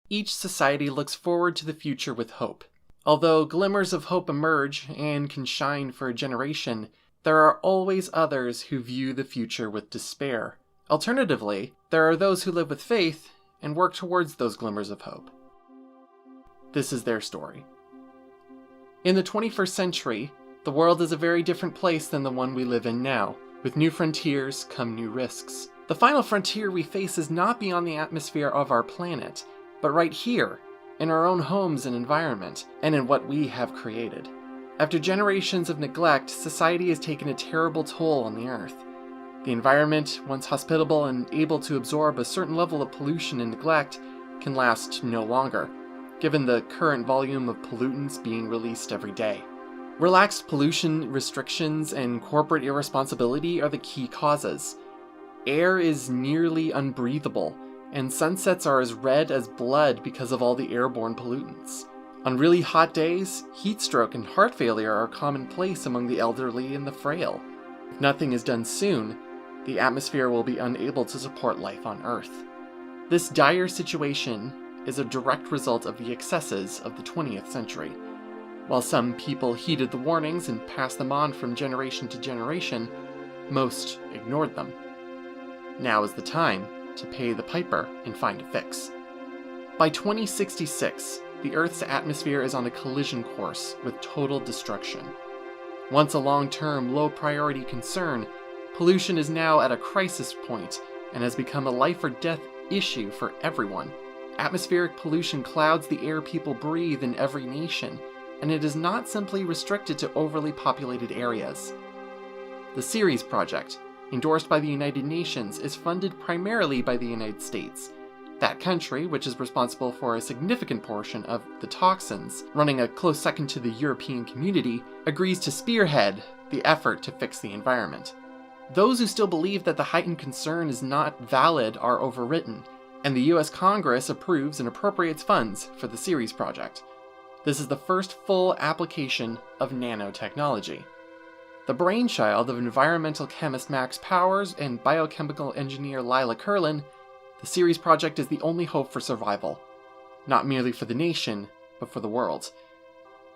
Each society looks forward to the future with hope. Although glimmers of hope emerge and can shine for a generation, there are always others who view the future with despair. Alternatively, there are those who live with faith and work towards those glimmers of hope. This is their story. In the 21st century, the world is a very different place than the one we live in now. With new frontiers come new risks. The final frontier we face is not beyond the atmosphere of our planet, but right here, in our own homes and environment, and in what we have created. After generations of neglect, society has taken a terrible toll on the Earth. The environment, once hospitable and able to absorb a certain level of pollution and neglect, can last no longer, given the current volume of pollutants being released every day. Relaxed pollution restrictions and corporate irresponsibility are the key causes. Air is nearly unbreathable, and sunsets are as red as blood because of all the airborne pollutants. On really hot days, heat stroke and heart failure are commonplace among the elderly and the frail. If nothing is done soon, the atmosphere will be unable to support life on Earth. This dire situation is a direct result of the excesses of the 20th century. While some people heeded the warnings and passed them on from generation to generation, most ignored them. Now is the time to pay the piper and find a fix. By 2066, the Earth's atmosphere is on a collision course with total destruction. Once a long-term, low-priority concern, pollution is now at a crisis point and has become a life-or-death issue for everyone. Atmospheric pollution clouds the air people breathe in every nation, and it is not simply restricted to overly populated areas. The Ceres Project, endorsed by the United Nations, is funded primarily by the United States. That country, which is responsible for a significant portion of the toxins, running a close second to the European community, agrees to spearhead the effort to fix the environment. Those who still believe that the heightened concern is not valid are overwritten, and the US Congress approves and appropriates funds for the Ceres Project. This is the first full application of nanotechnology. The brainchild of environmental chemist Max Powers and biochemical engineer Lila Curlin, the Ceres Project is the only hope for survival, not merely for the nation, but for the world.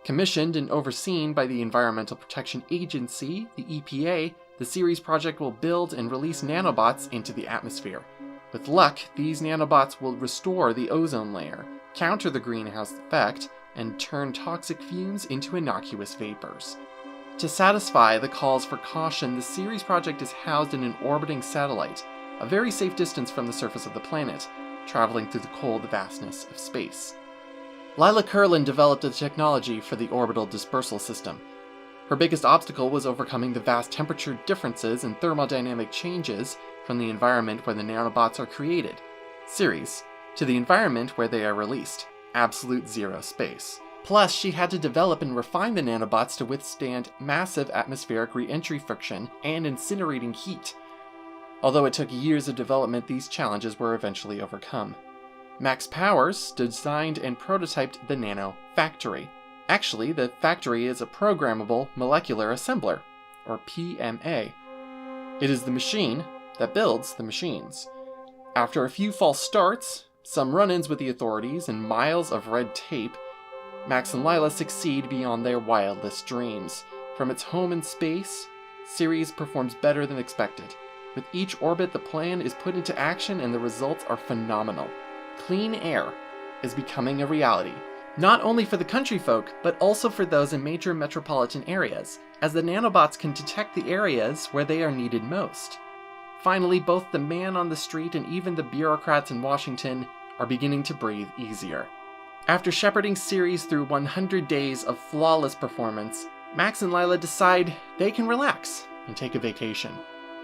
Commissioned and overseen by the Environmental Protection Agency, the EPA, the Ceres Project will build and release nanobots into the atmosphere. With luck, these nanobots will restore the ozone layer, counter the greenhouse effect, and turn toxic fumes into innocuous vapors. To satisfy the calls for caution, the Ceres Project is housed in an orbiting satellite, a very safe distance from the surface of the planet, traveling through the cold vastness of space. Lila Curlin developed the technology for the orbital dispersal system. Her biggest obstacle was overcoming the vast temperature differences and thermodynamic changes from the environment where the nanobots are created, Ceres, to the environment where they are released, absolute zero space. Plus, she had to develop and refine the nanobots to withstand massive atmospheric re-entry friction and incinerating heat. Although it took years of development, these challenges were eventually overcome. Max Powers designed and prototyped the Nano Factory. Actually, the factory is a programmable molecular assembler, or PMA. It is the machine that builds the machines. After a few false starts, some run-ins with the authorities, and miles of red tape, Max and Lila succeed beyond their wildest dreams. From its home in space, Ceres performs better than expected. With each orbit, the plan is put into action and the results are phenomenal. Clean air is becoming a reality, not only for the country folk, but also for those in major metropolitan areas, as the nanobots can detect the areas where they are needed most. Finally, both the man on the street and even the bureaucrats in Washington are beginning to breathe easier. After shepherding Ceres through 100 days of flawless performance, Max and Lila decide they can relax and take a vacation.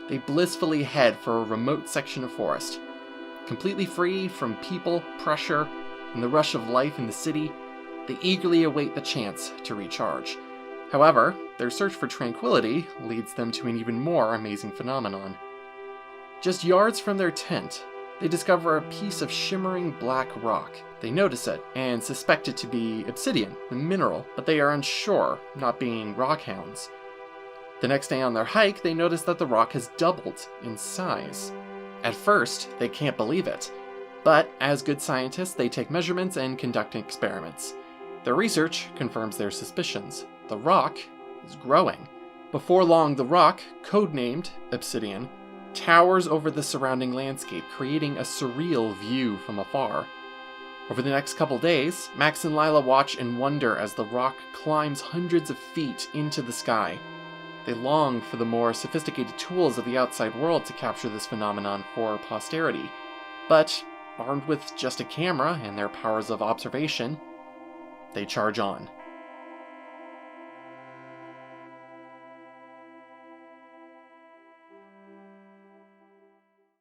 They blissfully head for a remote section of forest. Completely free from people, pressure, and the rush of life in the city, they eagerly await the chance to recharge. However, their search for tranquility leads them to an even more amazing phenomenon. Just yards from their tent, they discover a piece of shimmering black rock. They notice it and suspect it to be obsidian, the mineral, but they are unsure, not being rockhounds. The next day on their hike, they notice that the rock has doubled in size. At first, they can't believe it, But as good scientists, they take measurements and conduct experiments. Their research confirms their suspicions. The rock is growing. Before long, the rock, codenamed Obsidian, towers over the surrounding landscape, creating a surreal view from afar. Over the next couple days, Max and Lila watch and wonder as the rock climbs hundreds of feet into the sky. They long for the more sophisticated tools of the outside world to capture this phenomenon for posterity. But, armed with just a camera and their powers of observation, they charge on.